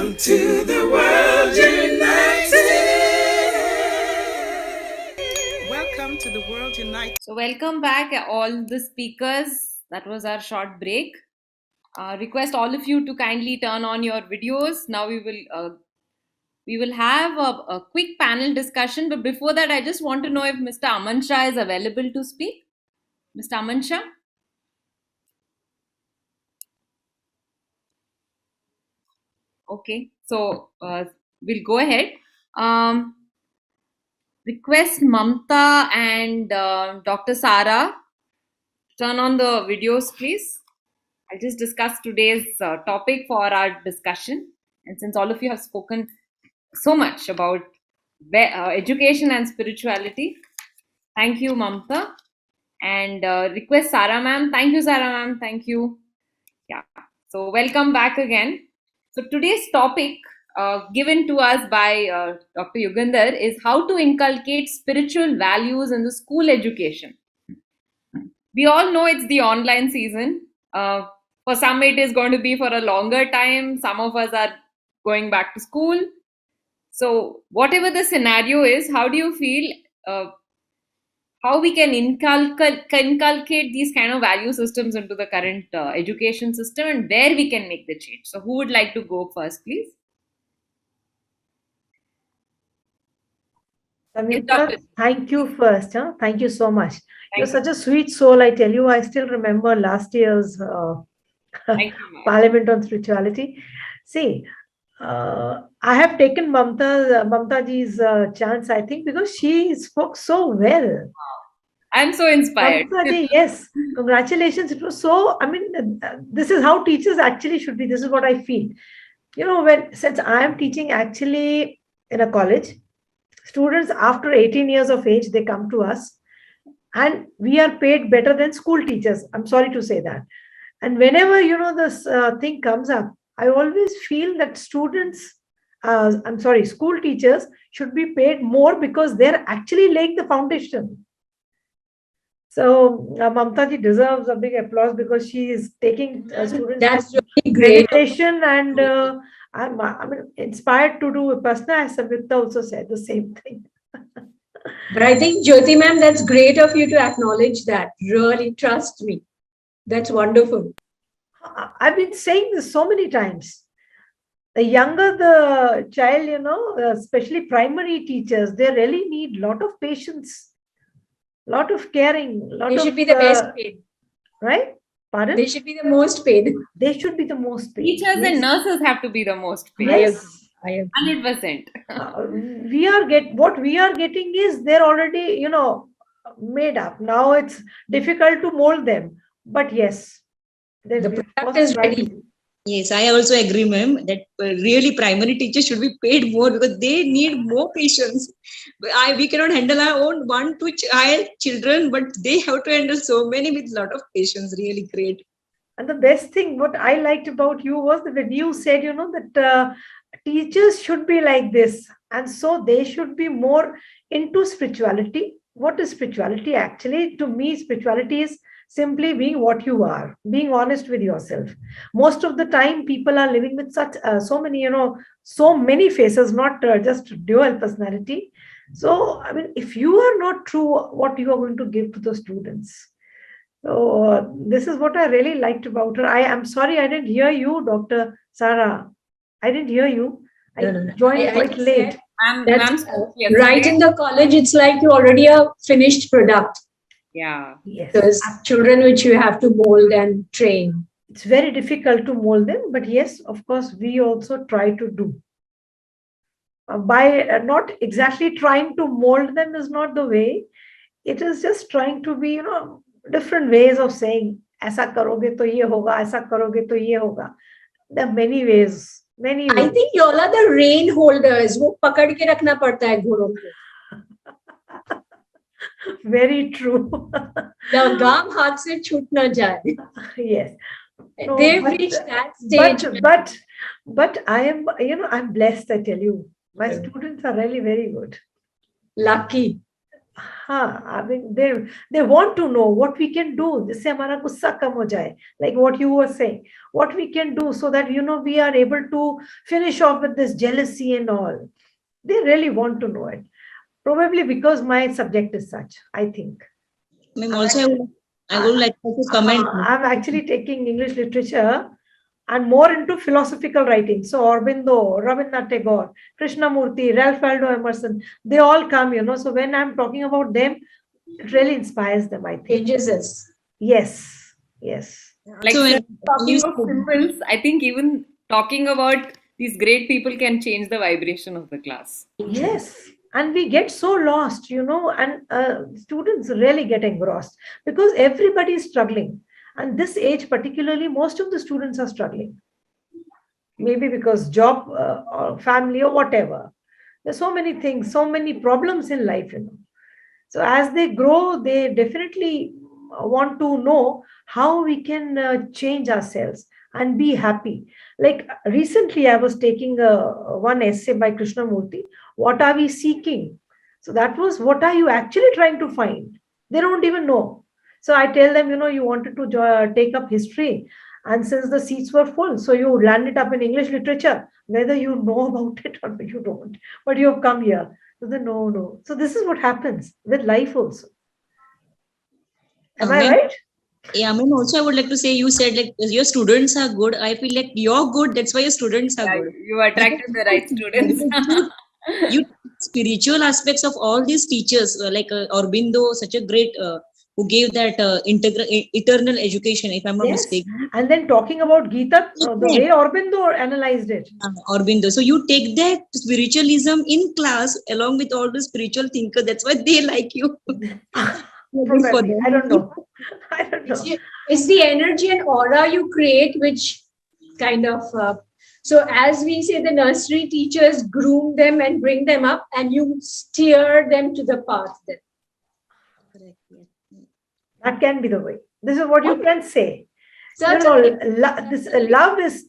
Welcome to the World United. Welcome to the World United. So welcome back all the speakers. That was our short break. Request all of you to kindly turn on your videos. Now we will have a quick panel discussion. But before that, I just want to know if Mr. Aman Shah is available to speak. Mr. Aman Shah? Okay, so we'll go ahead. Request Mamta and Dr. Sara, turn on the videos, please. I'll just discuss today's topic for our discussion. And since all of you have spoken so much about education and spirituality, thank you, Mamta. And request Sara ma'am. Thank you, Sara ma'am. Thank you. Yeah. So welcome back again. So today's topic given to us by Dr. Yugandhar is how to inculcate spiritual values in the school education. We all know it's the online season. For some, it is going to be for a longer time. Some of us are going back to school. So, whatever the scenario is, how do you feel how we can inculcate these kind of value systems into the current education system and where we can make the change? So, who would like to go first, please? Samyukta, thank you first. Thank you so much. You're such a sweet soul, I tell you. I still remember last year's Parliament on Spirituality. See, I have taken Mamta ji's chance, I think, because she spoke so well. I'm so inspired. Mamta ji, yes, congratulations. It was so, I mean, this is how teachers actually should be. This is what I feel. You know, since I am teaching actually in a college, students after 18 years of age, they come to us and we are paid better than school teachers. I'm sorry to say that. And whenever, this thing comes up, I always feel that school teachers should be paid more because they're actually laying the foundation. So Mamta ji deserves a big applause because she is taking students. That's really great. Meditation and I'm inspired to do Vipassana, as Samyukta also said the same thing. But I think, Jyoti ma'am, that's great of you to acknowledge that. Really, trust me. That's wonderful. I've been saying this so many times. The younger the child, especially primary teachers, they really need a lot of patience, a lot of caring. They should be the best paid. Right? Pardon? They should be the most paid. They should be the most paid. Teachers and nurses have to be the most paid. Yes. I agree. 100%. What we are getting is they're already, made up. Now it's difficult to mold them. But yes, the product is ready. Yes, I also agree, ma'am, that really primary teachers should be paid more because they need more patience. We cannot handle our own 1-2 children, but they have to handle so many with a lot of patience. Really great. And the best thing, what I liked about you was that when you said, that teachers should be like this. And so they should be more into spirituality. What is spirituality? Actually, to me, spirituality is simply being what you are, being honest with yourself. Most of the time, people are living with such so many faces, not just dual personality. So, I mean, if you are not true, what you are going to give to the students? So, this is what I really liked about her. I am sorry I didn't hear you, Dr. Sara. I didn't hear you. I joined quite late. Right in the college, it's like you already a finished product. Yeah. Yes. There's children which you have to mold and train. It's very difficult to mold them, but yes, of course, we also try to do. By not exactly trying to mold them is not the way. It is just trying to be, different ways of saying, "Aisa karoge to ye hoga, aisa karoge to ye hoga." There are many ways. Many ways. I think you all are the rein holders. वो पकड़ के रखना पड़ता है घोड़ों को. Very true. लगाम हाथ से छूट ना जाए. Yes. No, they've reached that stage. But I am, I'm blessed, I tell you. My students are really very good. Lucky. I mean, they want to know what we can do. जिससे हमारा गुस्सा कम हो जाए. Like what you were saying, what we can do so that we are able to finish off with this jealousy and all. They really want to know it. Probably because my subject is such, I think. Ma'am, also I would like to comment. I'm actually taking English literature and more into philosophical writing. So Aurobindo, Rabindranath Tagore, Krishnamurti, Ralph Waldo Emerson, they all come, So when I'm talking about them, it really inspires them, I think. Changes us. Yes, yes. Like So sir, talking you- of symbols, I think even talking about these great people can change the vibration of the class. Yes. And we get so lost, and students really get engrossed because everybody is struggling. And this age, particularly, most of the students are struggling. Maybe because job or family or whatever. There's so many things, so many problems in life, So as they grow, they definitely want to know how we can change ourselves and be happy. Like recently, I was taking one essay by Krishnamurti. What are we seeking? So that was, what are you actually trying to find? They don't even know. So I tell them, you wanted to take up history, and since the seats were full, so you landed up in English literature, whether you know about it or you don't, but you have come here. So no. So this is what happens with life also. Am I Ma'am, right? Yeah, ma'am, also I would like to say, you said like your students are good. I feel like you're good. That's why your students are Yeah, good. you attracted the right students. You spiritual aspects of all these teachers, like Aurobindo, such a great who gave that eternal education, if I'm not Yes. mistaken. And then talking about Gita, the way Aurobindo analyzed it. Aurobindo. So you take that spiritualism in class along with all the spiritual thinkers. That's why they like you. Probably. I don't know. I don't know. It's the energy and aura you create, which kind of. So as we say, the nursery teachers groom them and bring them up, and you steer them to the path. Then. That can be the way. This is what you can say. Certainly. This love is.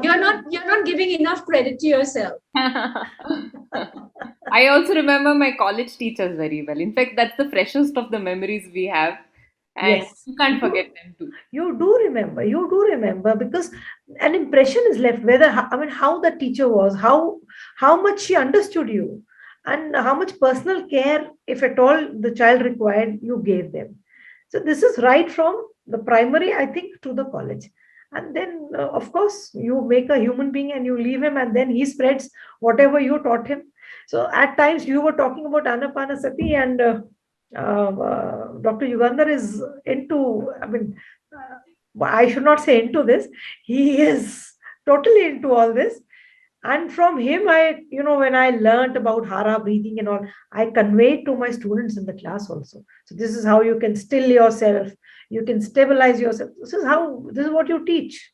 You're not giving enough credit to yourself. I also remember my college teachers very well. In fact, that's the freshest of the memories we have. And Yes. you can't forget them too. You do remember because an impression is left. How the teacher was, how much she understood you, and how much personal care, if at all, the child required, you gave them. So this is right from the primary, I think, to the college. And then, of course, you make a human being and you leave him, and then he spreads whatever you taught him. So at times you were talking about Anapanasati, and Dr. Yugandhar is into, I should not say into this. He is totally into all this. And from him, when I learned about Hara breathing and all, I conveyed to my students in the class also. So this is how you can still yourself. You can stabilize yourself. This is what you teach.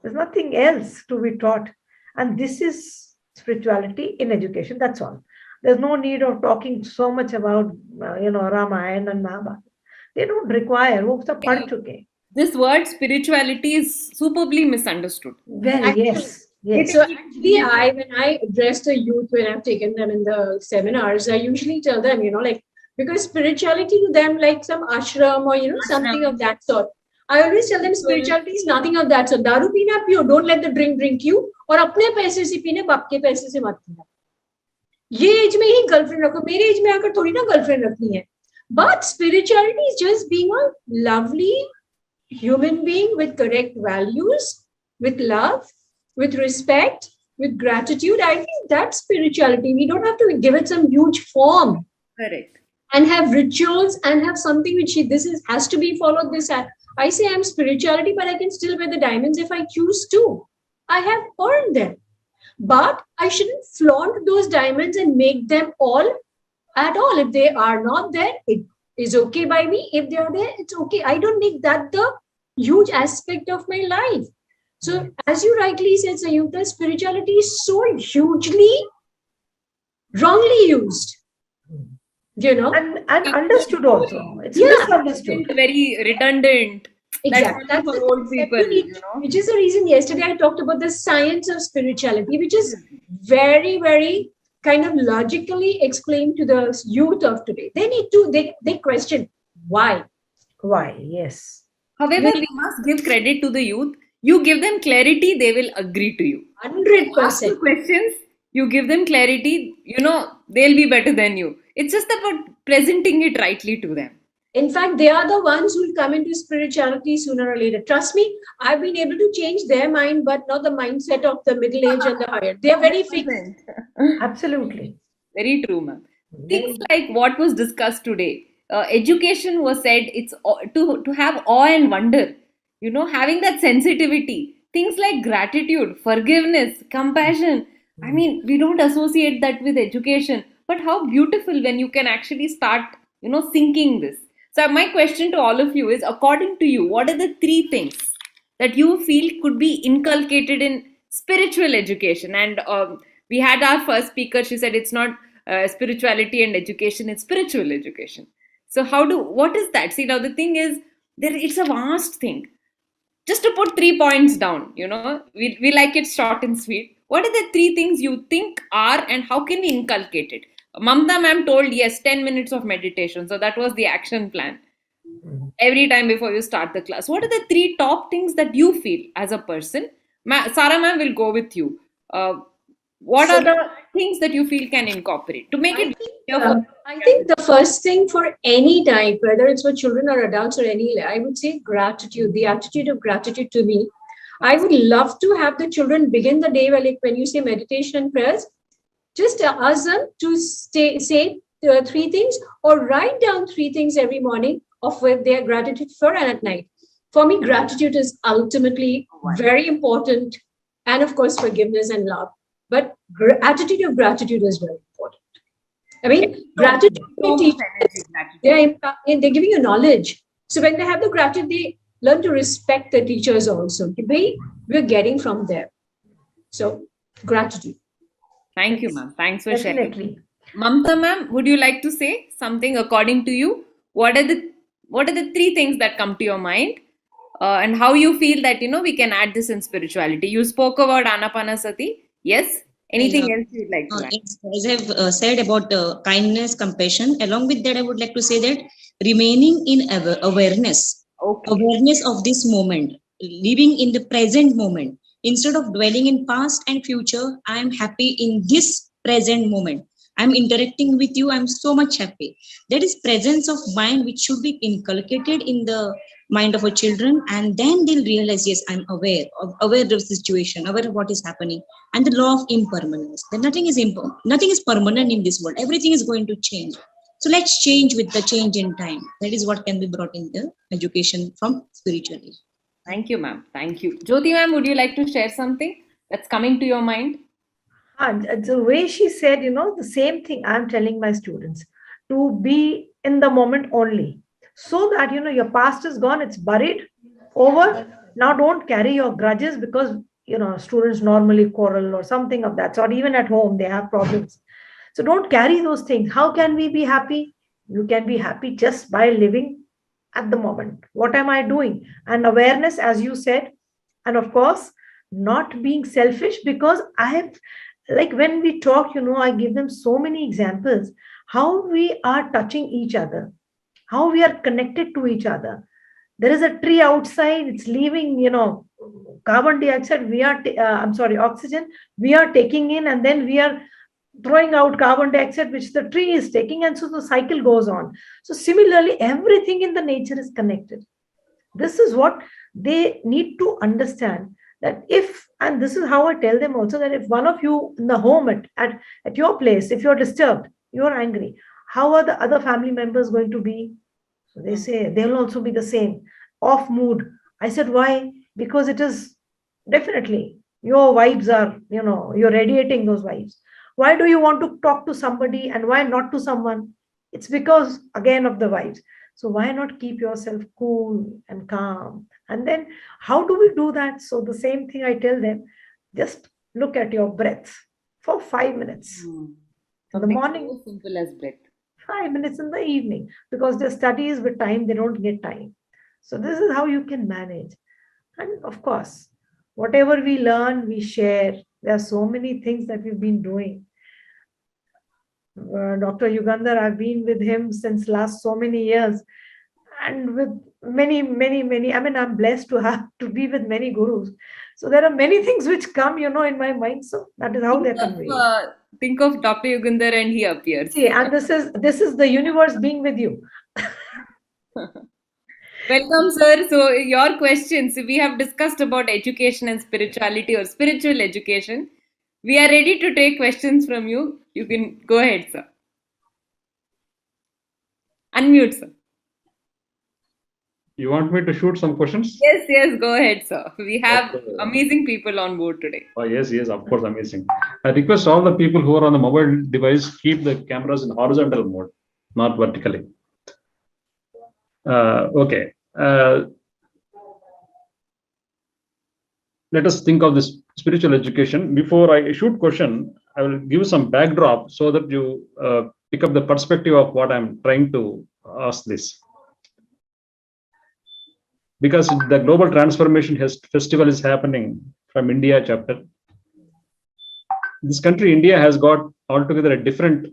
There's nothing else to be taught. And this is spirituality in education. That's all. There's no need of talking so much about, Ramayana and Mahabharata. They don't require. वो सब पढ़ चुके. This word spirituality is superbly misunderstood. Well, yes. Yes. So actually, when I address the youth, when I've taken them in the seminars, I usually tell them, because spirituality to them, like some ashram or, something of that sort. I always tell them spirituality is nothing of that sort. Daru pina pio, don't let the drink you. और अपने पैसे से पीने, बाप के पैसे से मत पीना. ये एज में ही गर्लफ्रेंड रखो, मेरे एज में आकर थोड़ी ना गर्लफ्रेंड रखनी है. But spirituality is just being a lovely human being with correct values, with love, with respect, with gratitude. I think that's spirituality. We don't have to give it some huge form. Correct. And have rituals and have something which has to be followed. I say I'm spirituality, but I can still wear the diamonds if I choose to. I have earned them. But I shouldn't flaunt those diamonds and make them all at all. If they are not there, it is okay by me. If they are there, it's okay. I don't make that the huge aspect of my life. So as you rightly said, Sayukta, spirituality is so hugely wrongly used. And understood also. It's misunderstood. Very redundant. Exactly. That's for old people, Which is the reason yesterday I talked about the science of spirituality, which is very, very kind of logically explain to the youth of today. They need to, they question why. Why? Yes. However, we must give credit to the youth. You give them clarity, they will agree to you. Ask the 100%. questions, you give them clarity, they'll be better than you. It's just about presenting it rightly to them. In fact, they are the ones who will come into spirituality sooner or later. Trust me, I've been able to change their mind, but not the mindset of the middle age and the higher. They are very fixed. Absolutely. Very true, ma'am. Things like what was discussed today. Education was said it's to have awe and wonder. Having that sensitivity. Things like gratitude, forgiveness, compassion. I mean, we don't associate that with education, but how beautiful when you can actually start, thinking this. So my question to all of you is, according to you, what are the three things that you feel could be inculcated in spiritual education? And we had our first speaker, she said it's not spirituality and education, it's spiritual education. So what is that? See, now the thing is, it's a vast thing. Just to put 3 points down, we like it short and sweet. What are the three things you think are, and how can we inculcate it? Mamta ma'am told, yes, 10 minutes of meditation. So that was the action plan. Every time before you start the class. What are the three top things that you feel as a person? Sara ma'am will go with you. What are the things that you feel can incorporate to make it easier for I think the first thing for any type, whether it's for children or adults or any, I would say gratitude, the attitude of gratitude to me. I would love to have the children begin the day when you say meditation and prayers, just ask them to say three things or write down three things every morning of what they are gratitude for and at night. For me, gratitude is ultimately very important. And of course, forgiveness and love. But attitude of gratitude is very important. I mean, gratitude, they're giving you knowledge. So when they have the gratitude, they learn to respect the teachers also. We're getting from there. So gratitude. Thank you, ma'am. Thanks for Definitely. sharing. Mamta ma'am, would you like to say something according to you? What are the three things that come to your mind? And how you feel that, we can add this in spirituality? You spoke about Anapanasati. Yes? Anything else you'd like to add? As I've said about kindness, compassion, along with that, I would like to say that remaining in awareness, awareness of this moment, living in the present moment. Instead of dwelling in past and future, I am happy in this present moment. I'm interacting with you. I'm so much happy. That is presence of mind, which should be inculcated in the mind of our children, and then they'll realize, yes, I'm aware of the situation, aware of what is happening, and the law of impermanence. That nothing is permanent in this world. Everything is going to change. So let's change with the change in time. That is what can be brought in the education from spirituality. Thank you, ma'am. Thank you. Jyoti ma'am, would you like to share something that's coming to your mind? And the way she said, the same thing I'm telling my students, to be in the moment only, so that, your past is gone, it's buried, over. Now don't carry your grudges, because, students normally quarrel or something of that sort. Even at home, they have problems. So don't carry those things. How can we be happy? You can be happy just by living at the moment. What am I doing? And awareness, as you said, and of course, not being selfish, because like when we talk, I give them so many examples, how we are touching each other, how we are connected to each other. There is a tree outside, it's leaving, carbon dioxide, oxygen, we are taking in, and then we are throwing out carbon dioxide, which the tree is taking, and so the cycle goes on. So similarly, everything in the nature is connected. This is what they need to understand, that and this is how I tell them also, that if one of you in the home at your place, if you're disturbed, you're angry, how are the other family members going to be? So they say they'll also be the same, off mood. I said, why? Because it is definitely your vibes are, you're radiating those vibes. Why do you want to talk to somebody and why not to someone? It's because, again, of the vibes. So why not keep yourself cool and calm? And then how do we do that? So the same thing I tell them, just look at your breath for 5 minutes. In the morning, so simple as breath. 5 minutes in the evening, because their studies with time, they don't get time. So this is how you can manage. And of course, whatever we learn, we share. There are so many things that we've been doing. Dr. Yugandhar, I've been with him since last so many years, and with many, many, many. I mean, I'm blessed to have to be with many gurus. So there are many things which come, in my mind. So that is how they're conveyed. Think of Dr. Yugandhar and he appears. See, and this is the universe being with you. Welcome, sir. So, your questions. We have discussed about education and spirituality or spiritual education. We are ready to take questions from you. You can go ahead, sir. Unmute, sir. You want me to shoot some questions? Yes, go ahead, sir. We have Okay. amazing people on board today. Oh, yes, of course, amazing. I request all the people who are on the mobile device keep the cameras in horizontal mode, not vertically. Okay. Let us think of this spiritual education. Before I shoot question, I will give some backdrop so that you pick up the perspective of what I'm trying to ask this. Because the global transformation festival is happening from India chapter. This country, India, has got altogether a different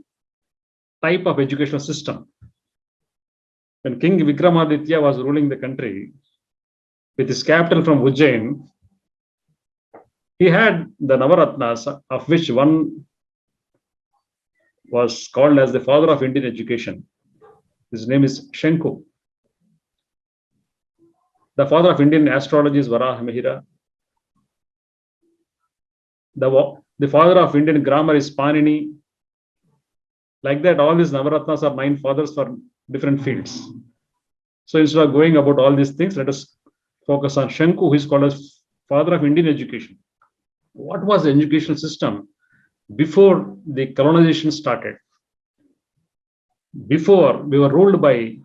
type of educational system. When King Vikramaditya was ruling the country with his capital from Ujjain, he had the Navaratnas, of which one was called as the father of Indian education. His name is Shanku. The father of Indian astrology is Varaha Mihira. The father of Indian grammar is Panini. Like that, all these Navaratnas are 9 fathers for different fields. So instead of going about all these things, let us focus on Shanku, who is called as father of Indian education. What was the educational system before the colonization started? Before, we were ruled by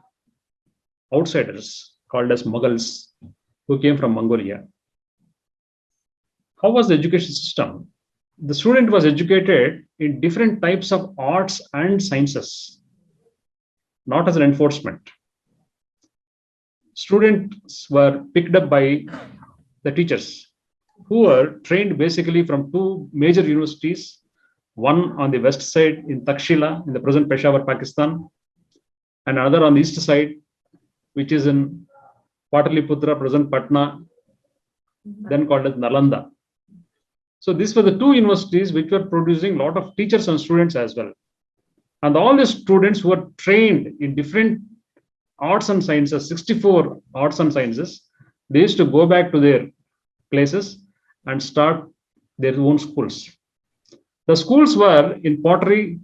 outsiders called as Mughals, who came from Mongolia. How was the education system? The student was educated in different types of arts and sciences, not as an enforcement. Students were picked up by the teachers, who were trained basically from 2 major universities, one on the west side in Takshila, in the present Peshawar, Pakistan, and another on the east side, which is in Pataliputra, present Patna, then called as Nalanda. So these were the 2 universities which were producing a lot of teachers and students as well. And all the students who were trained in different arts and sciences, 64 arts and sciences, they used to go back to their places and start their own schools. The schools were in pottery,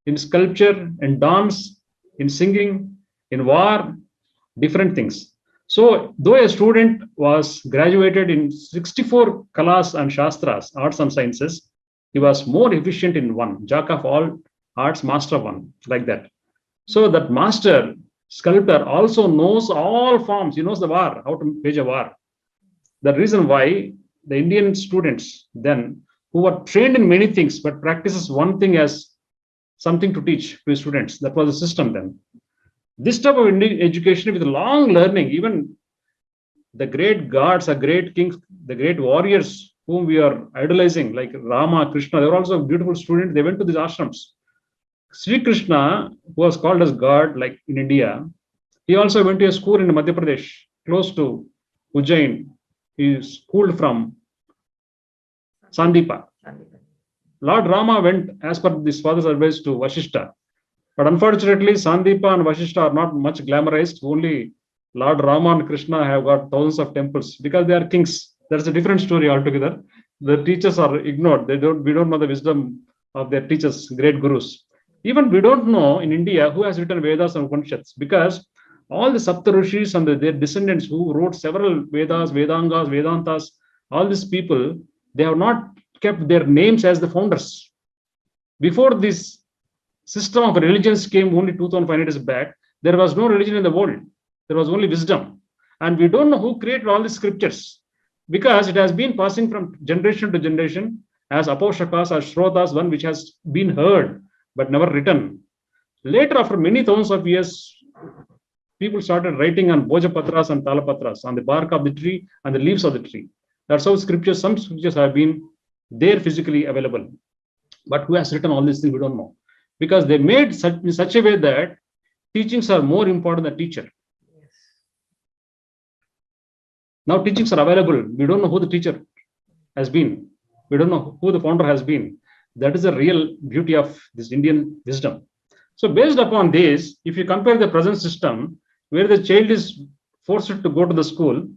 in sculpture, in dance, in singing, in war, different things. So though a student was graduated in 64 kalas and shastras, arts and sciences, he was more efficient in one, jack of all arts, master of one, like that. So that master sculptor also knows all forms. He knows the war, how to wage a war. The reason why the Indian students then, who were trained in many things, but practices one thing as something to teach to students, that was the system then. This type of Indian education with long learning, even the great gods, the great kings, the great warriors whom we are idolizing, like Rama, Krishna, they were also beautiful students. They went to these ashrams. Sri Krishna, who was called as God, like in India, he also went to a school in Madhya Pradesh, close to Ujjain. He is schooled from Sandipa. Lord Rama went, as per his father's advice, to Vashishta. But unfortunately, Sandipa and Vashishta are not much glamorized. Only Lord Rama and Krishna have got thousands of temples because they are kings. That's a different story altogether. The teachers are ignored. We don't know the wisdom of their teachers, great gurus. Even we don't know in India who has written Vedas and Upanishads, because all the Saptarishis and their descendants who wrote several Vedas, Vedangas, Vedantas, all these people, they have not kept their names as the founders. Before this system of religions came only 2500 years back, there was no religion in the world. There was only wisdom. And we don't know who created all these scriptures, because it has been passing from generation to generation as aposhakas or shrotas, one which has been heard but never written. Later, after many thousands of years, people started writing on bojapatras and talapatras, on the bark of the tree and the leaves of the tree. That's how some scriptures have been there physically available. But who has written all these things, we don't know. because they made in such a way that teachings are more important than teacher. Now teachings are available. We don't know who the teacher has been. We don't know who the founder has been. That is the real beauty of this Indian wisdom. So based upon this, if you compare the present system, where the child is forced to go to the school,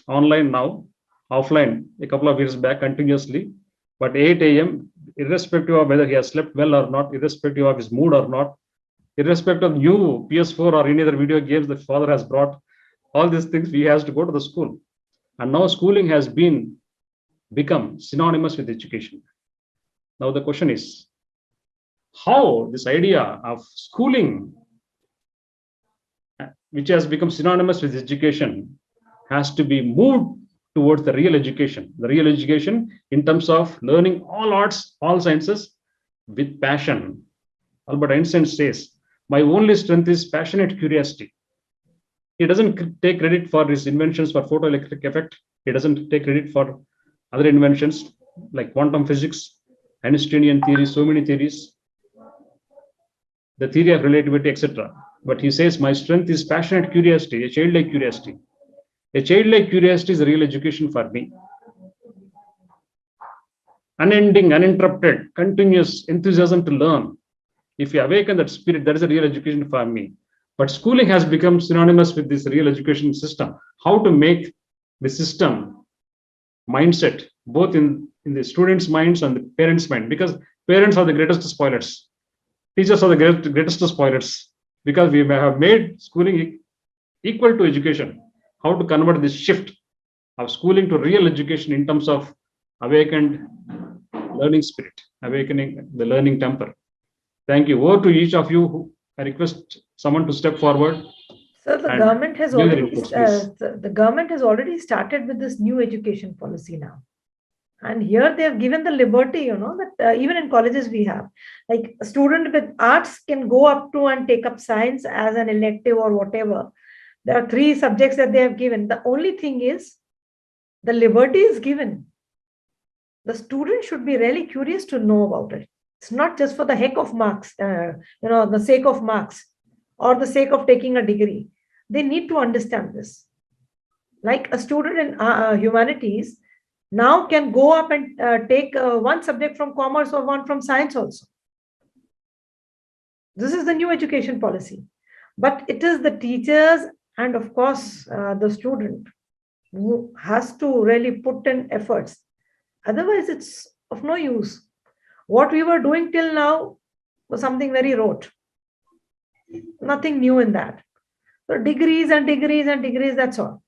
online now, offline a couple of years back continuously, but 8 a.m., irrespective of whether he has slept well or not, irrespective of his mood or not, irrespective of new PS4 or any other video games the father has brought, all these things, he has to go to the school. And now schooling has become synonymous with education. Now the question is, how this idea of schooling, which has become synonymous with education, has to be moved towards the real education in terms of learning all arts, all sciences with passion. Albert Einstein says, my only strength is passionate curiosity. He doesn't take credit for his inventions for photoelectric effect. He doesn't take credit for other inventions like quantum physics, Einsteinian theory, so many theories, the theory of relativity, etc. But he says, my strength is passionate curiosity, a childlike curiosity. A childlike curiosity is a real education for me. Unending, uninterrupted, continuous enthusiasm to learn. If you awaken that spirit, that is a real education for me. But schooling has become synonymous with this real education system. How to make the system mindset, both in the students' minds and the parents' mind, because parents are the greatest spoilers. Teachers are the greatest spoilers, because we have made schooling equal to education. How to convert this shift of schooling to real education in terms of awakened learning spirit, awakening the learning temper. Thank you. Over to each of you. I request someone to step forward. So the government has already started with this new education policy now. And here they have given the liberty, that even in colleges we have, like a student with arts can go up to and take up science as an elective or whatever. There are 3 subjects that they have given. The only thing is the liberty is given. The student should be really curious to know about it. It's not just for the heck of marks, the sake of marks or the sake of taking a degree. They need to understand this. Like a student in humanities now can go up and take one subject from commerce or one from science also. This is the new education policy. But it is the teachers and of course the student who has to really put in efforts. Otherwise, it's of no use. What we were doing till now was something very rote. Nothing new in that. So degrees and degrees and degrees, that's all.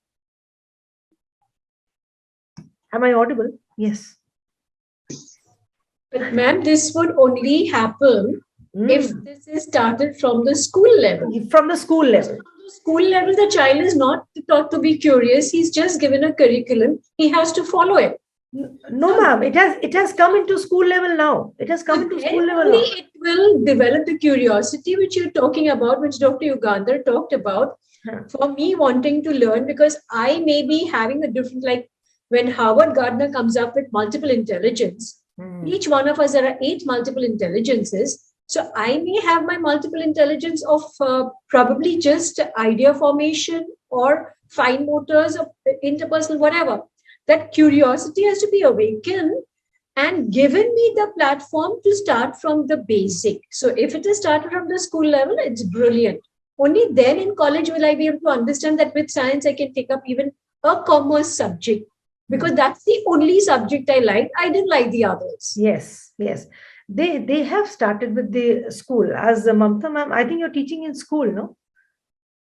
Am I audible? Yes. But ma'am, this would only happen if this is started from the school level. From the school level. From the school level, the child is not taught to be curious. He's just given a curriculum. He has to follow it. No, ma'am. It has come into school level now. It has come into school level now. It will develop the curiosity which you're talking about, which Dr. Yugandhar talked about. For me wanting to learn, because I may be having a different, like when Howard Gardner comes up with multiple intelligence, each one of us, there are 8 multiple intelligences. So I may have my multiple intelligence of probably just idea formation or fine motors or interpersonal, whatever. That curiosity has to be awakened and given me the platform to start from the basic. So if it is started from the school level, it's brilliant. Only then in college will I be able to understand that with science, I can take up even a commerce subject, because that's the only subject I liked. I didn't like the others. Yes. They have started with the school. As Mamta ma'am, I think you're teaching in school, no?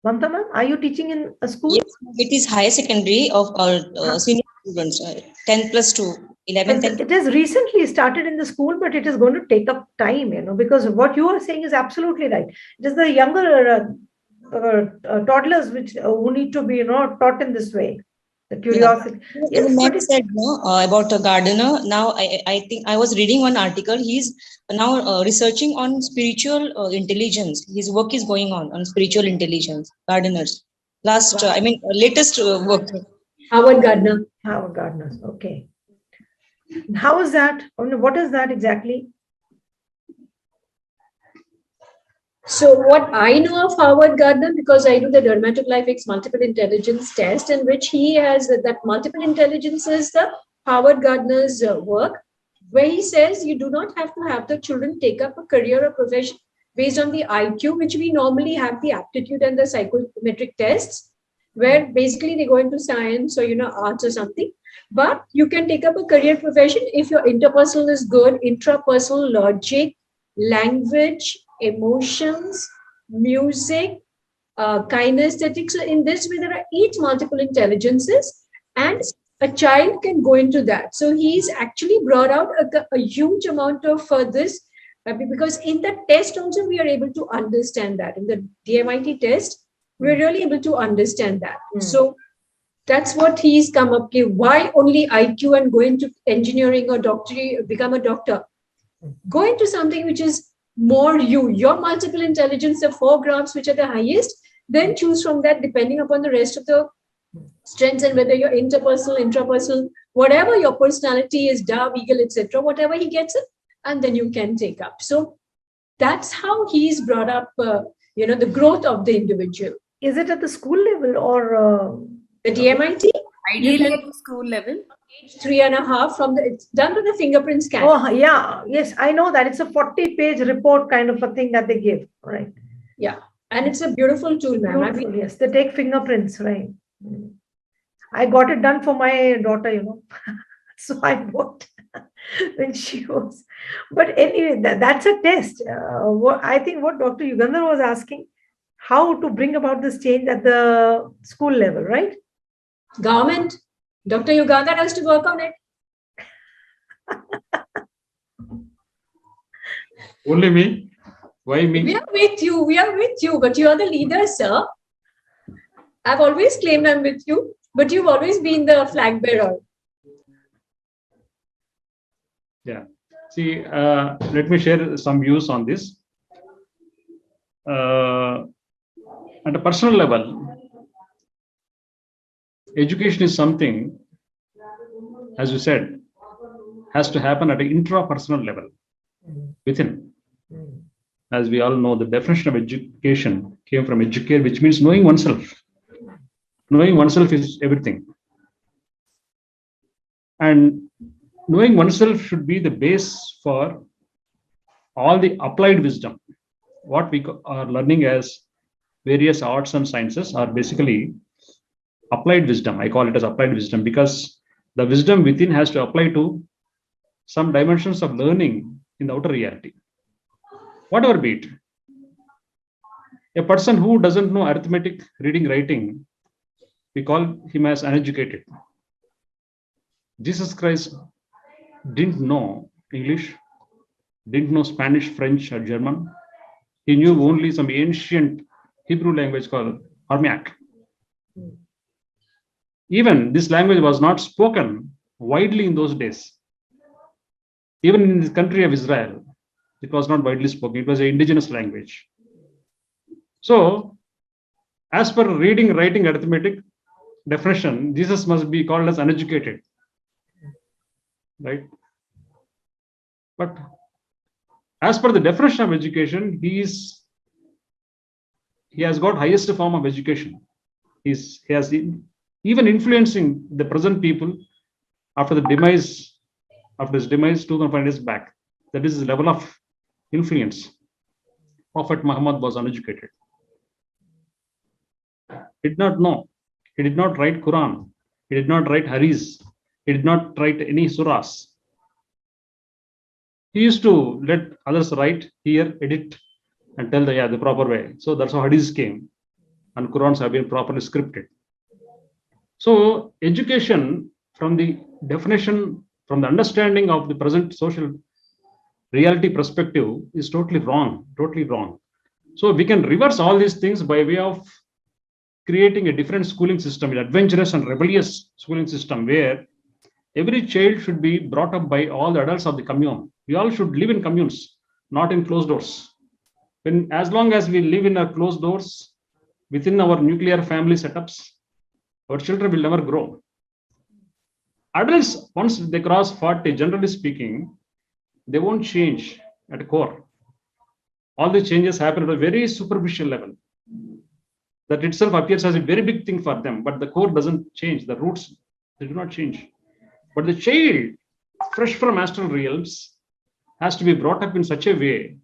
Mamta ma'am, are you teaching in a school? Yes, it is higher secondary of our senior students, 10 plus 2, 11, 10. It has recently started in the school, but it is going to take up time, because what you are saying is absolutely right. It is the younger toddlers who need to be, taught in this way. The curiosity. Yeah. Yes, Matt said about a gardener. Now, I think I was reading one article. He's now researching on spiritual intelligence. His work is going on spiritual intelligence, gardeners. Latest work. Howard Gardner. Howard Gardner. Okay. How is that? What is that exactly? So what I know of Howard Gardner, because I do the Dermatoglyphics multiple intelligence test, in which he has that multiple intelligence is the Howard Gardner's work, where he says you do not have to have the children take up a career or profession based on the IQ, which we normally have the aptitude and the psychometric tests, where basically they go into science or arts or something. But you can take up a career profession if your interpersonal is good, intrapersonal logic, language, emotions, music, kinesthetics. So in this way, there are 8 multiple intelligences, and a child can go into that. So he's actually brought out a huge amount of this, because in the test also we are able to understand that. In the DMIT test, we're really able to understand that. So that's what he's come up with. Why only IQ and go into engineering or doctorate, become a doctor? Go into something which is more your multiple intelligence, the 4 graphs which are the highest, then choose from that depending upon the rest of the strengths and whether you're interpersonal, intrapersonal, whatever your personality is, Eagle, etc., whatever he gets it, and then you can take up. So that's how he's brought up, the growth of the individual. Is it at the school level or The DMIT, Ideally at the school level. age 3.5 it's done to the fingerprint scan. Oh, yeah. Yes, I know that. It's a 40-page report kind of a thing that they give, right? Yeah. And it's a beautiful tool, ma'am. Beautiful, yes, they take fingerprints, right? I got it done for my daughter, so I bought when she was. But anyway, that's a test. I think what Dr. Yugandhar was asking, how to bring about this change at the school level, right? Government, Dr. Yugandhar has to work on it. Only me? Why me? We are with you, but you are the leader, sir. I've always claimed I'm with you, but you've always been the flag bearer. Yeah. See, let me share some views on this. At a personal level, education is something, as you said, has to happen at an intrapersonal level within. As we all know, the definition of education came from educare, which means knowing oneself. Knowing oneself is everything. And knowing oneself should be the base for all the applied wisdom. What we are learning as various arts and sciences are basically applied wisdom. I call it as applied wisdom because the wisdom within has to apply to some dimensions of learning in the outer reality. Whatever be it. A person who doesn't know arithmetic, reading, writing, we call him as uneducated. Jesus Christ didn't know English, didn't know Spanish, French, or German. He knew only some ancient Hebrew language called Aramaic. Even this language was not spoken widely in those days. Even in the country of Israel, it was not widely spoken. It was an indigenous language. So, as per reading, writing, arithmetic definition, Jesus must be called as uneducated. Right? But as per the definition of education, he has got highest form of education. He has even influencing the present people after his demise 2,500 years back. That is his level of influence. Prophet Muhammad was uneducated. He did not know. He did not write Quran. He did not write Hadith. He did not write any surahs. He used to let others write, hear, edit, and tell the proper way. So that's how Hadiths came. And Qurans have been properly scripted. So education, from the definition, from the understanding of the present social reality perspective, is totally wrong. So we can reverse all these things by way of creating a different schooling system, an adventurous and rebellious schooling system, where every child should be brought up by all the adults of the commune. We all should live in communes, not in closed doors. As long as we live in our closed doors, within our nuclear family setups, our children will never grow. Adults, once they cross 40, generally speaking, they won't change at core. all the changes happen at a very superficial level. That itself appears as a very big thing for them, but the core doesn't change. The roots, they do not change. But the child, fresh from astral realms, has to be brought up in such a way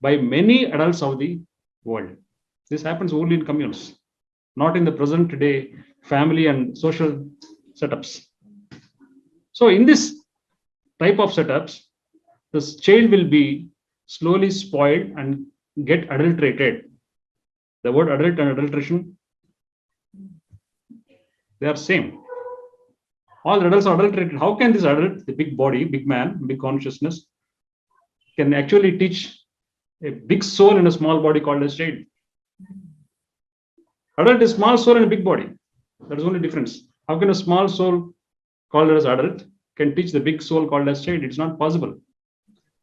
by many adults of the world. This happens only in communes, not in the present day family and social setups. So in this type of setups, this child will be slowly spoiled and get adulterated. The word adult and adulteration, they are same. All the adults are adulterated. How can this adult, the big body, big man, big consciousness, can actually teach a big soul in a small body called as child? Adult is small soul and a big body. That is only difference. How can a small soul called as adult can teach the big soul called as child? It's not possible.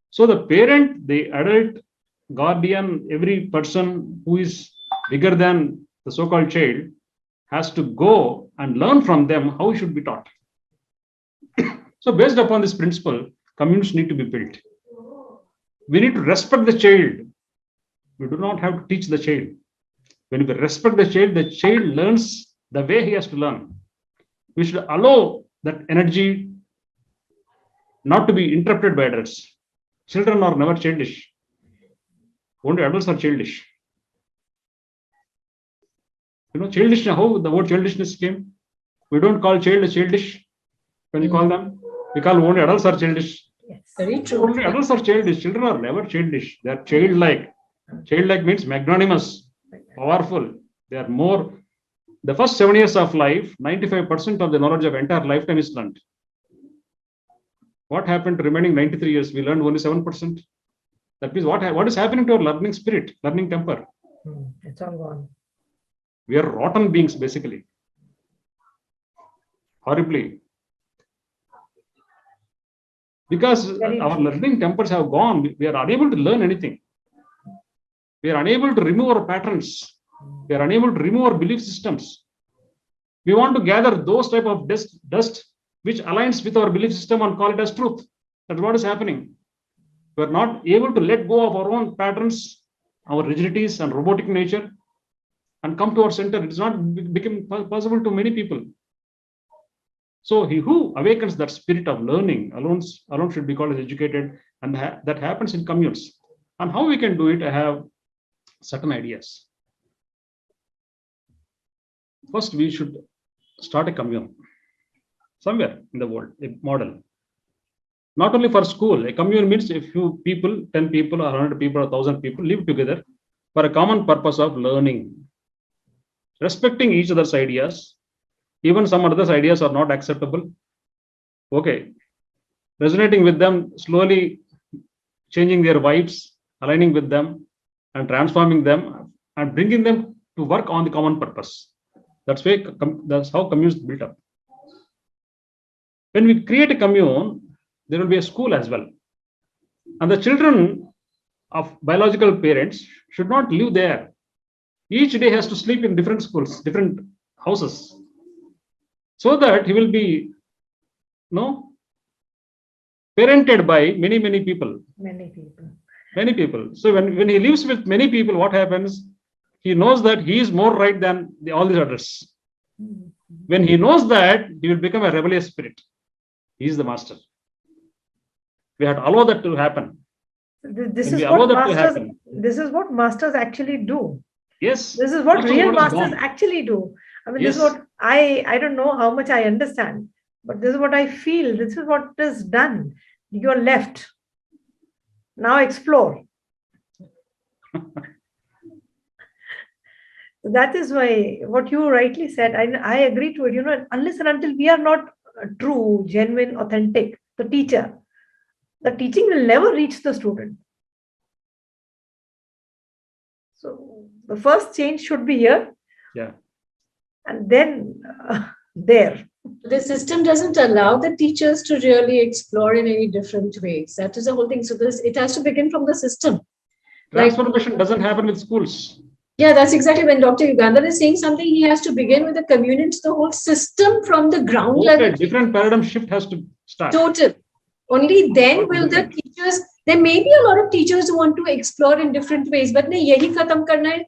So the parent, the adult, guardian, every person who is bigger than the so-called child has to go and learn from them how it should be taught. So based upon this principle, communes need to be built. We need to respect the child. We do not have to teach the child. When we respect the child learns the way he has to learn. We should allow that energy not to be interrupted by adults. Children are never childish. Only adults are childish. Childish, how the word childishness came? We don't call child a childish when you call them. We call only adults are childish. Yes. Very true. Only adults are childish. Children are never childish. They are childlike. Childlike means magnanimous, powerful. They are more. The first 7 years of life, 95% of the knowledge of entire lifetime is learned. What happened to remaining 93 years? We learned only 7%. That means what is happening to our learning spirit, learning temper? It's all gone. We are rotten beings, basically. Horribly. Because our learning tempers have gone, we are unable to learn anything. We are unable to remove our patterns. We are unable to remove our belief systems. We want to gather those type of dust which aligns with our belief system and call it as truth. That's what is happening. We are not able to let go of our own patterns, our rigidities and robotic nature, and come to our center. It is not becoming possible to many people. So he who awakens that spirit of learning alone should be called as educated, and that happens in communes. And how we can do it, I have certain ideas. First, we should start a commune somewhere in the world, a model. Not only for school, a commune means a few people, 10 people or 100 people or 1,000 people live together for a common purpose of learning, respecting each other's ideas. Even some others' ideas are not acceptable. Okay. Resonating with them, slowly changing their vibes, aligning with them and transforming them and bringing them to work on the common purpose. That's how communes built up. When we create a commune, there will be a school as well. And the children of biological parents should not live there. Each day has to sleep in different schools, different houses, so that he will be parented by many people. Many people. So when he lives with many people, what happens? He knows that he is more right than all these others. When he knows that, he will become a rebellious spirit. He is the master. We have to allow that to happen. This is what masters actually do. Yes. This is what real masters actually do. I mean, Yes. This is what I don't know how much I understand, but this is what I feel. This is what is done. You're left. Now explore. That is why what you rightly said, I agree to it. Unless and until we are not true, genuine, authentic, the teaching will never reach the student. So the first change should be here. Yeah. And then there. The system doesn't allow the teachers to really explore in any different ways. That is the whole thing. So it has to begin from the system. Transformation doesn't happen with schools. Yeah, that's exactly when Dr. Yugandhar is saying something. He has to begin with the community, the whole system from the ground level. Different paradigm shift has to start. Total. Only then will the teachers, There may be a lot of teachers who want to explore in different ways, but नहीं यही खत्म करना है,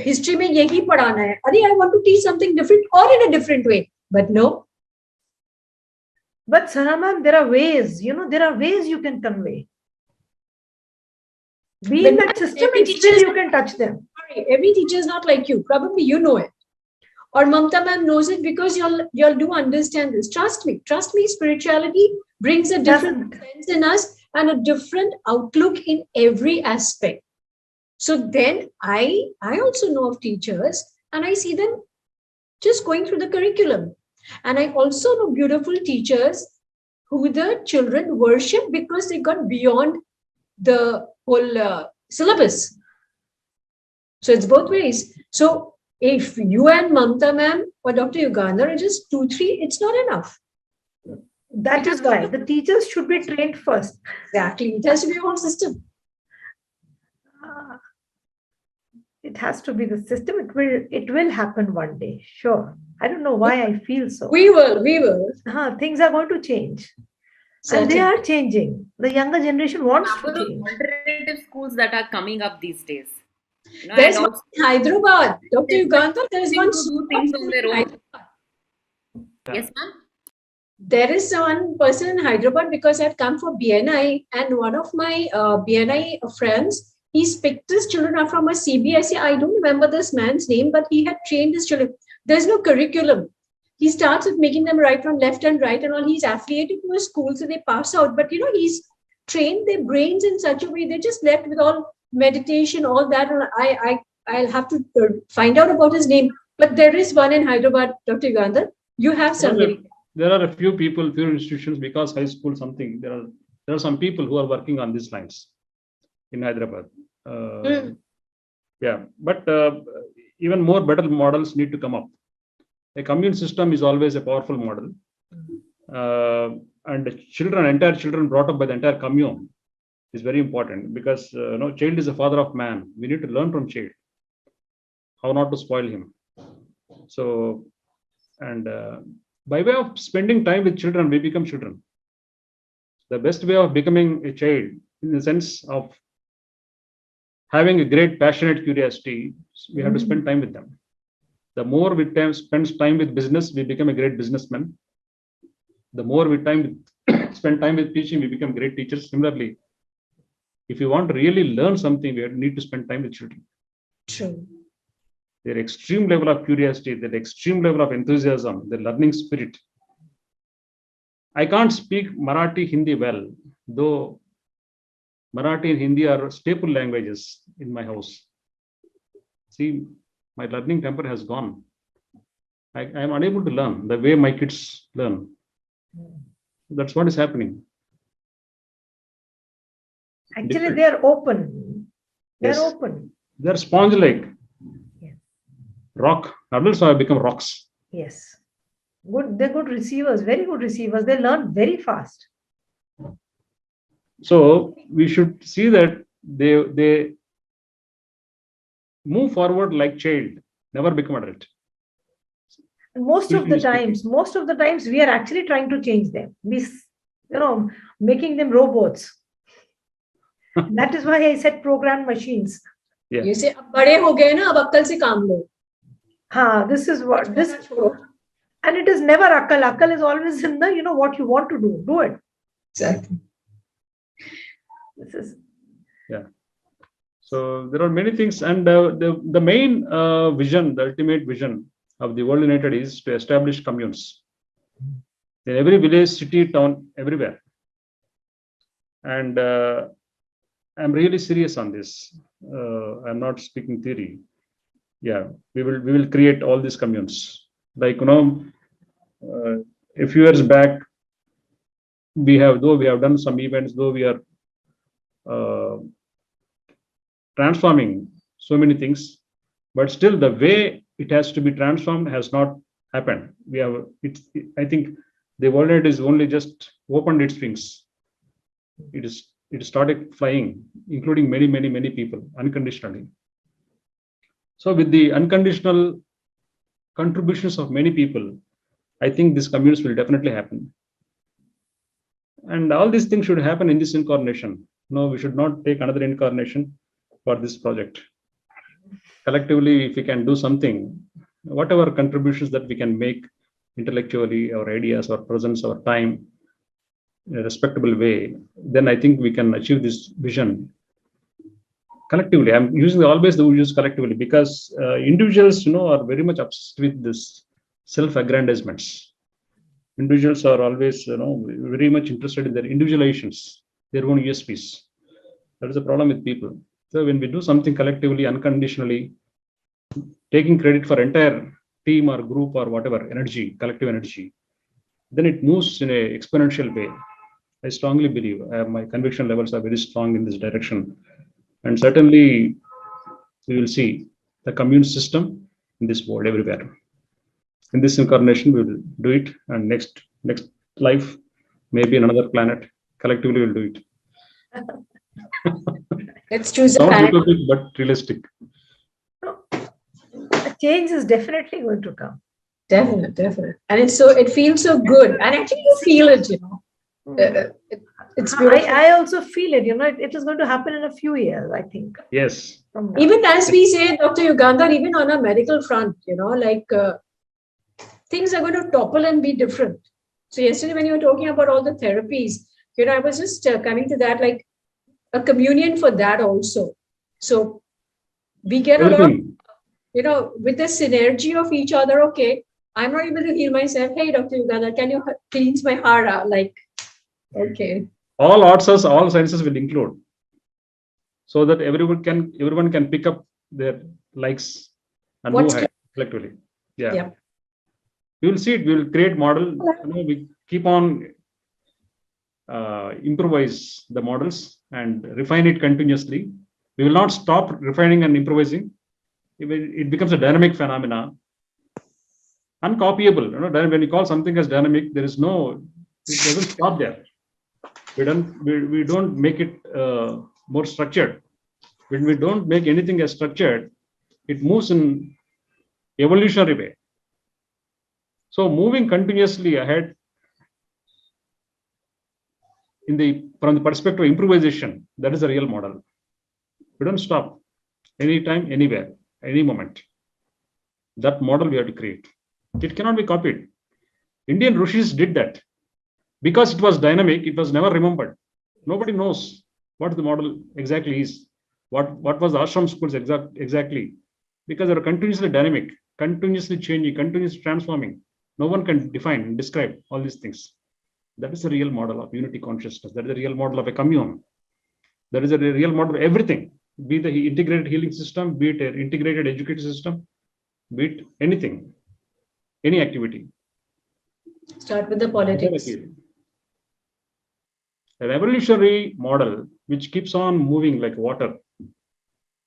history में यही पढ़ाना है. अरे, I want to teach something different or in a different way, but no. But Sana ma'am, there are ways, there are ways you can convey. Be in But that system every and teacher still is- you can touch them. Sorry, every teacher is not like you. Probably you know it. Or Mamta ma'am knows it because y'all do understand this. Trust me, spirituality brings a different Doesn't. sense in us and a different outlook in every aspect. So then I also know of teachers and I see them just going through the curriculum. And I also know beautiful teachers who the children worship because they got beyond the whole syllabus. So it's both ways. So if you and Mamta ma'am or Dr. Yugandhar are just 2-3, it's not enough. That is why the teachers should be trained first. Exactly. It has to be a whole system. It has to be the system. It will happen one day. Sure. I don't know why I feel so. We will. Things are going to change. And they Certainly. are changing. The younger generation wants to Number of change. alternative schools that are coming up these days. There's and one also in Hyderabad. Dr. Yugandhar, there is They one do things on their own. Hyderabad. Yes, ma'am. There is one person in Hyderabad because I'd come for BNI and one of my BNI friends, he's picked his children up from a CBSE. I don't remember this man's name, but he had trained his children. There's no curriculum. He starts with making them write from left and right and all. He's affiliated to a school, so they pass out. But he's trained their brains in such a way they're just left with all meditation, all that. And I'll have to find out about his name. But there is one in Hyderabad, Dr. Yugandhar. You have somebody. There are a few people, few institutions, because high school something. There are some people who are working on these lines in Hyderabad. Yeah, but even more better models need to come up. A commune system is always a powerful model, and entire children brought up by the entire commune is very important because child is the father of man. We need to learn from child how not to spoil him. So, and by way of spending time with children, we become children. The best way of becoming a child, in the sense of having a great passionate curiosity, we have to spend time with them. The more we spend time with business, we become a great businessman. The more we spend time with teaching, we become great teachers. Similarly, if you want to really learn something, we need to spend time with children. True. Their extreme level of curiosity, their extreme level of enthusiasm, their learning spirit. I can't speak Marathi, Hindi well, though Marathi and Hindi are staple languages in my house. See, my learning temper has gone. I am unable to learn the way my kids learn. That's what is happening. Actually, they are open. They are Yes. open. They're sponge-like. Yes. Rock. Adults have become rocks. Yes. Good. They're good receivers. Very good receivers. They learn very fast. So we should see that they move forward like child, never become adult. And most of the Spiritually times, we are actually trying to change them. Making them robots. That is why I said programmed machines. Yeah. You say, अब बड़े हो गए ना, अब अक्कल से काम लो. This is what this, and it is never akal. Akal is always in the what you want to do. Do it. Exactly. This is So there are many things, and the main vision, the ultimate vision of the World United is to establish communes in every village, city, town, everywhere. And I'm really serious on this. I'm not speaking theory. Yeah, we will create all these communes. Like a few years back, we have done some events, though we are transforming so many things, but still the way it has to be transformed has not happened. I think the world is only just opened its wings. It started flying, including many people unconditionally. So with the unconditional contributions of many people, I think these communes will definitely happen. And all these things should happen in this incarnation. No, we should not take another incarnation for this project. Collectively, if we can do something, whatever contributions that we can make intellectually, our ideas, our presence, our time, in a respectable way, then I think we can achieve this vision collectively. I'm using always the use collectively because individuals, are very much obsessed with this self-aggrandizements. Individuals are always, very much interested in their individualizations, their own USPs. That is the problem with people. So when we do something collectively, unconditionally, taking credit for entire team or group or whatever energy, collective energy, then it moves in a exponential way. I strongly believe my conviction levels are very strong in this direction, and certainly we will see the commune system in this world everywhere. In this incarnation, we will do it, and next life, maybe in another planet, collectively we'll do it. Let's choose a Sounds planet. utopic, but realistic. A change is definitely going to come. Definite. And it feels so good. And actually you feel it, it's beautiful. I also feel it, it is going to happen in a few years, I think. Yes. From now. Even as we say, Dr. Yugandhar, even on a medical front, things are going to topple and be different. So yesterday when you were talking about all the therapies, I was just coming to that, like a communion for that also. So we get Everything. along, with the synergy of each other. Okay, I'm not able to heal myself. Hey, Dr. Yugandhar, can you cleanse my hara? Like, okay. All arts, all sciences will include, so that everyone can pick up their likes and move ahead collectively. Yeah. We will see it. We will create model. We keep on improvise the models and refine it continuously. We will not stop refining and improvising. It becomes a dynamic phenomena, uncopyable. When you call something as dynamic, it doesn't stop there. We don't make it more structured. When we don't make anything as structured, it moves in evolutionary way. So moving continuously ahead from the perspective of improvisation, that is a real model. We don't stop anytime, anywhere, any moment. That model we have to create. It cannot be copied. Indian rishis did that. Because it was dynamic, it was never remembered. Nobody knows what the model exactly is. What was the ashram schools exactly? Because they are continuously dynamic, continuously changing, continuously transforming. No one can define and describe all these things. That is a real model of unity consciousness. That is a real model of a commune. That is a real model of everything. Be the integrated healing system, be it an integrated education system, be it anything, any activity. Start with the politics. An evolutionary model which keeps on moving like water.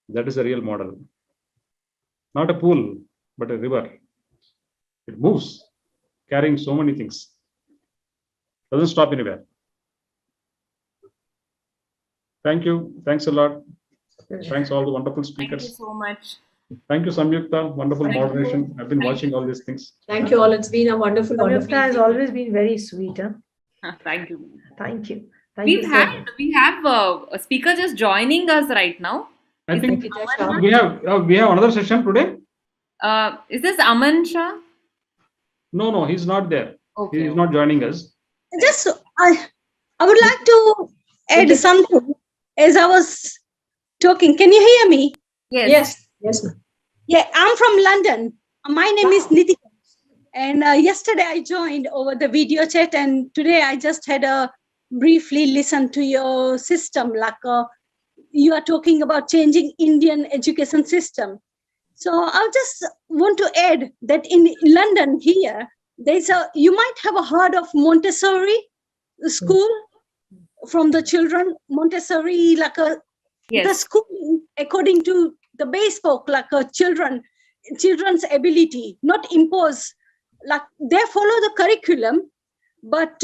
That is a real model. Not a pool, but a river. It moves, carrying so many things. Doesn't stop anywhere. Thank you. Thanks a lot. Thanks all the wonderful speakers. Thank you so much. Thank you, Samyukta. Wonderful moderation. I've been watching all these things. Thank you all. It's been a wonderful, Samyukta has always been very sweet. Thank you. Thank you. We have a speaker just joining us right now. I think Shah. we have another session today. Is this Aman Shah? No, he's not there. Okay. He is not joining us. Just I would like to add something as I was talking. Can you hear me? Yes. Yes, ma'am. Yeah, I'm from London. My name is Nitika. And yesterday I joined over the video chat, and today I just had a briefly listen to your system, like you are talking about changing Indian education system. So I just want to add that in London here, you might have heard of Montessori school from the children. Montessori, like the school according to the bespoke, like children's ability, not impose. Like they follow the curriculum, but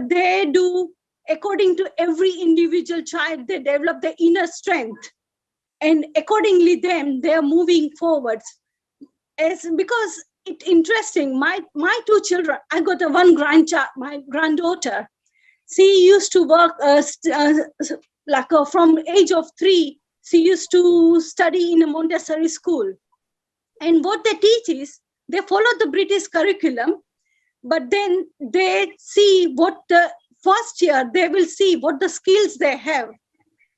they do according to every individual child. They develop their inner strength, and accordingly, they are moving forwards. Because it's interesting. My two children. I got one grandchild, my granddaughter. She used to work from age of 3, she used to study in a Montessori school. And what they teach is, they follow the British curriculum, but then they see what the first year, they will see what the skills they have.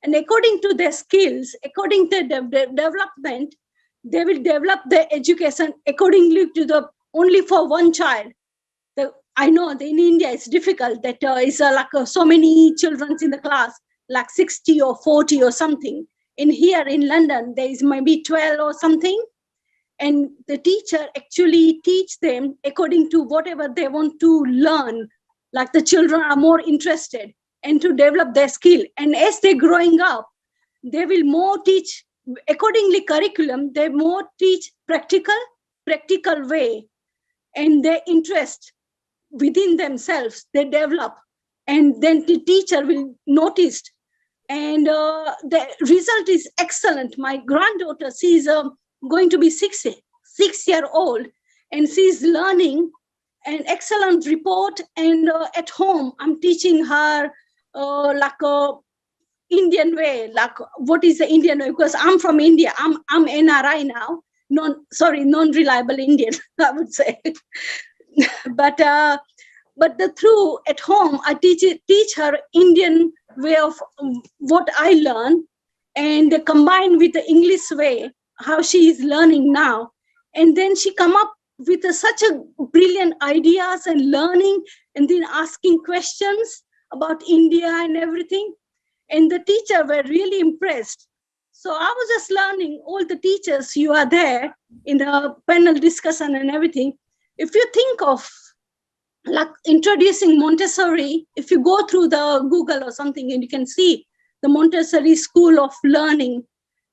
And according to their skills, according to the development, they will develop their education accordingly to the only for one child. I know that in India it's difficult that it's so many children in the class, like 60 or 40 or something. In here in London, there is maybe 12 or something. And the teacher actually teach them according to whatever they want to learn, like the children are more interested and to develop their skill. And as they're growing up, they will more teach accordingly curriculum, they more teach practical way, and their interest within themselves, they develop. And then the teacher will notice. And the result is excellent. My granddaughter, she's going to be 6-year-old, and she's learning an excellent report. And at home, I'm teaching her Indian way, what is the Indian way? Because I'm from India. I'm NRI now. Non-reliable Indian, I would say. but through at home, I teach her Indian way of what I learn, and combined with the English way, how she is learning now. And then she come up with such a brilliant ideas and learning, and then asking questions about India and everything. And the teacher were really impressed. So I was just learning, all the teachers, you are there in the panel discussion and everything. If you think of introducing Montessori, if you go through the Google or something, and you can see the Montessori school of learning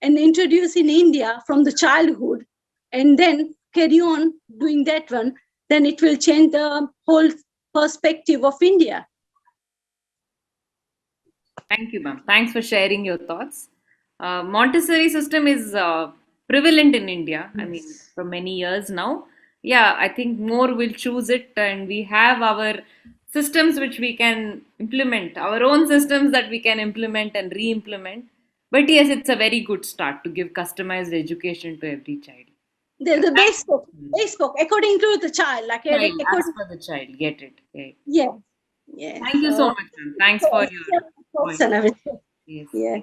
and introduce in India from the childhood, and then carry on doing that one, then it will change the whole perspective of India. Thank you, ma'am. Thanks for sharing your thoughts. Montessori system is prevalent in India. I mean, for many years now. Yeah, I think more will choose it, and we have our systems which we can implement, our own systems that we can implement and re-implement. But yes, it's a very good start to give customized education to every child. The base book, according to the child, as per the child, get it. Okay. Yeah. Thank you so much, ma'am. Thanks for your thoughts and everything. Yes. Yeah.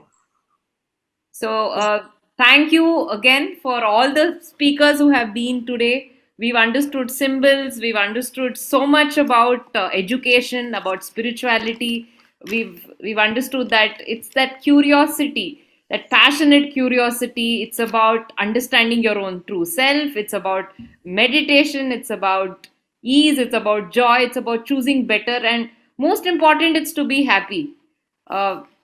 So thank you again for all the speakers who have been today. We've understood symbols. We've understood so much about education, about spirituality. We've understood that it's that curiosity, that passionate curiosity. It's about understanding your own true self. It's about meditation. It's about ease. It's about joy. It's about choosing better. And most important, it's to be happy.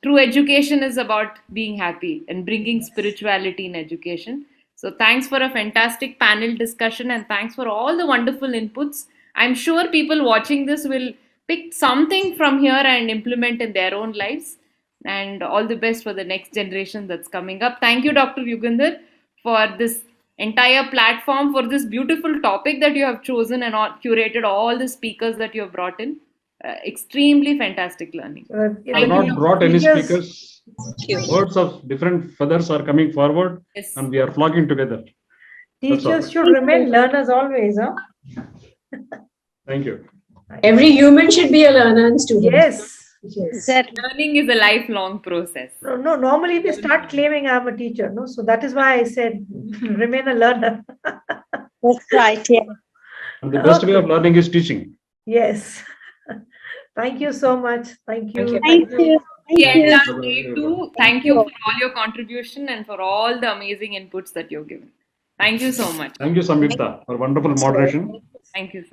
True education is about being happy and bringing spirituality in education. So thanks for a fantastic panel discussion, and thanks for all the wonderful inputs. I'm sure people watching this will pick something from here and implement in their own lives. And all the best for the next generation that's coming up. Thank you, Dr. Yugandhar, for this entire platform, for this beautiful topic that you have chosen and curated all the speakers that you have brought in. Extremely fantastic learning. I have not brought any speakers. Birds of different feathers are coming forward, Yes. and we are flocking together. Teachers should remain learners always, huh? Thank you. Every human should be a learner and student. Yes. Exactly. Learning is a lifelong process. No, normally they start claiming I'm a teacher, no? So that is why I said remain a learner. That's right. Yeah. And the best way of learning is teaching. Yes. Thank you so much. Thank you. Thank you. Yeah, day two. Thank you for all your contribution and for all the amazing inputs that you've given. Thank you so much. Thank you, Samyukta, for wonderful moderation. Thank you.